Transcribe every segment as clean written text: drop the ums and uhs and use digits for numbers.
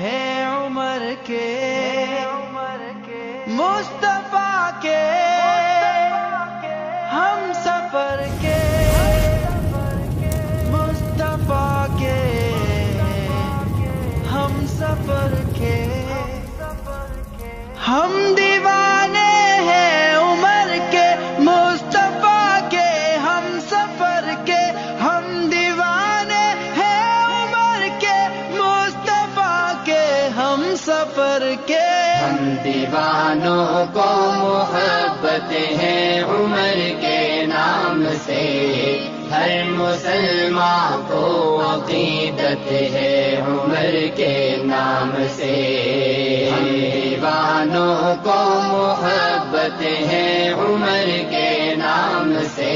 ہیں عمر کے مصطفیٰ کے ہم سفر کے مصطفیٰ کے ہم سفر کے ہم دیوانے ہیں عمر کے مصطفیٰ کے ہم سفر کے ہم دیوانے ہیں عمر کے مصطفیٰ کے ہم سفر کے ہم دیوانوں کو محبت ہے عمر کے نام سے، ہر مسلمان کو عقیدت ہے عمر کے نام سے۔ ہم دیوانوں کو محبت ہے عمر کے نام سے،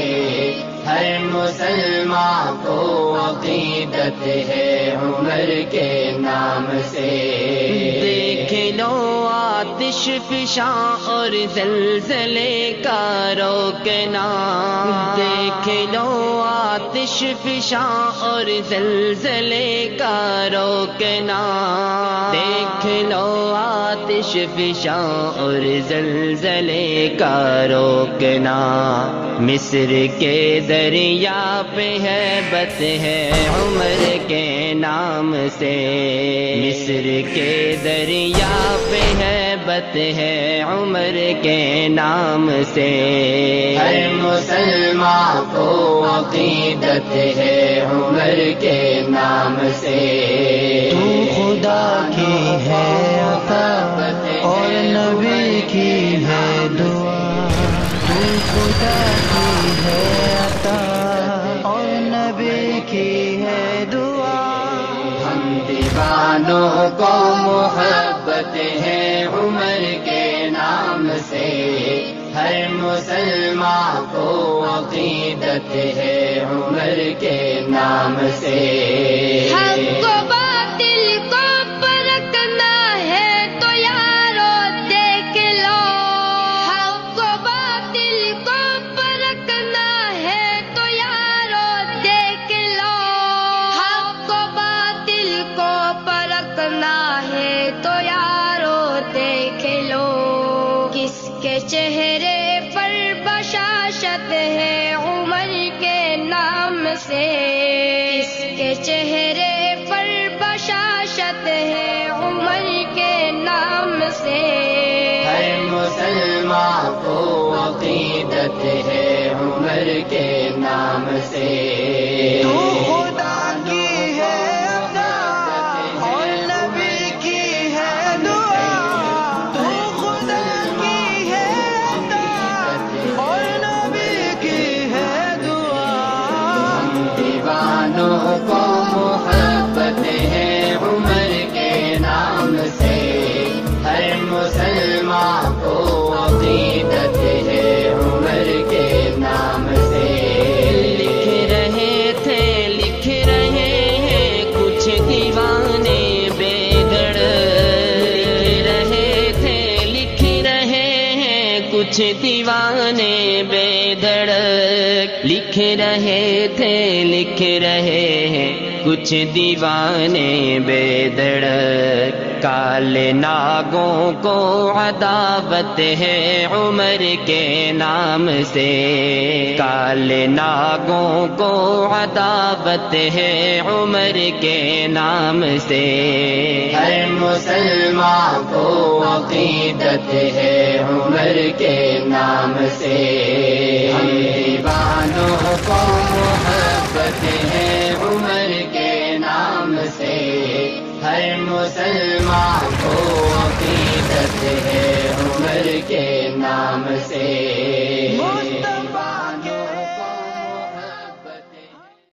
ہر مسلمان کو عقیدت ہے عمر کے نام سے۔ دیکھ لو آتش فشاں اور زلزلے کا روکنا، دیکھ لو آتش فشاں اور زلزلے کا روکنا، دیکھ لو آتش فشاں اور زلزلے کا روکنا۔ مصر کے دریا پہ ہیبت ہے عمر کے نام سے، مصر کے دریا پہ ہیبت ہے عمر کے نام سے۔ ہر مسلمان کو عقیدت ہے عمر کے نام سے۔ تو خدا کی ہے عطا اور نبی کی ہے دعا، تو خدا کی ہے عطا اور نبی کی ہے دعا۔ ہم دیوانوں کو محبت ہے عمر کے نام سے، ہر مسلمان کو عقیدت ہے عمر کے نام سے۔ حق و باطل کو پرکھنا ہے تو یارو دیکھ لو، حق و باطل کو پرکھنا ہے تو یارو دیکھ لو، حق و باطل کو پرکھنا ہے تو یارو دیکھ لو۔ کس کے چہرے پر بشاشت ہے عمر کے نام سے، کس کے چہرے پر بشاشت ہے عمر کے نام سے۔ ہر مسلمان کو عقیدت ہے عمر کے نام سے۔ تو خدا کی ہے عطا اور نبی کی ہے دعا، تو خدا کی ہے عطا اور نبی کی ہے دعا۔ ہم دیوانوں کو محبت ہے عمر کے نام سے، ہر مسلمان کو عقیدت ہے عمر کے نام سے۔ لکھ رہے تھے لکھ رہے ہیں کچھ دیوانے بے گڑ، لکھ رہے تھے لکھ رہے ہیں کچھ دیوانے بے دھڑ، لکھ رہے تھے لکھ رہے ہیں کچھ دیوانے بے دھڑ۔ کالے ناگوں کو عداوت ہے عمر کے نام سے، کالے ناگوں کو عداوت ہے عمر کے نام سے۔ ہر مسلمان کو عقیدت ہے عمر کے نام سے۔ ہم دیوانوں کو محبت ہے عمر کے نام سے، ہر مسلمان کو